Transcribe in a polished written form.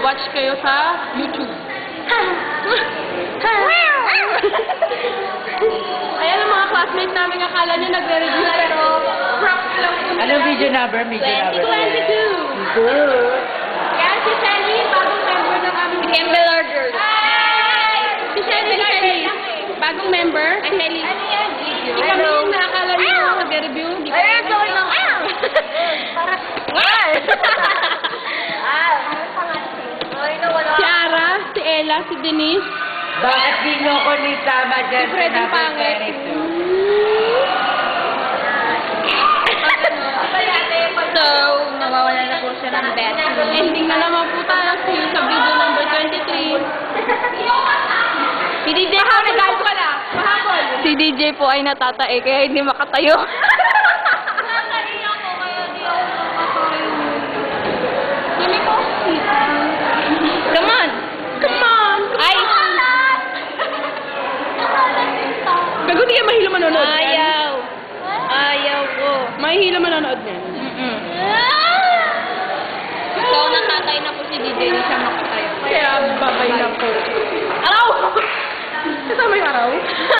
mag-watch kayo sa YouTube. Ayan ang mga classmates namin, akala nyo nagre-review pero props lang po. Anong video number? Video number. 2022. Good. Yan, si Shelly, bagong member ng aming Campbell Order. Si Shelly, bagong member. Si Shelly. Si Camille, na akala nyo nagre-review. Di ba? Ay, sorry lang. Para... Si Ara, si Ella, si Denise. Bakit di nyo ko ni tama dyan? Si Fred ang pangit. So, nawawala na po siya ng bet. Ending na naman po tayo sa video number 23. Si DJ po Nagalit ko na. Mahapon. Si DJ po ay natatae kaya hindi makatayo. Hindi ko. Come on! Come on. Ay! Gago, di ka mahilo manonood yan. Ayaw! Ayaw ko. Mahilo manonood yan. So, natatay na po si DJ, hindi siya makatayo. Kaya babay na po. Araw! Kasama yung araw?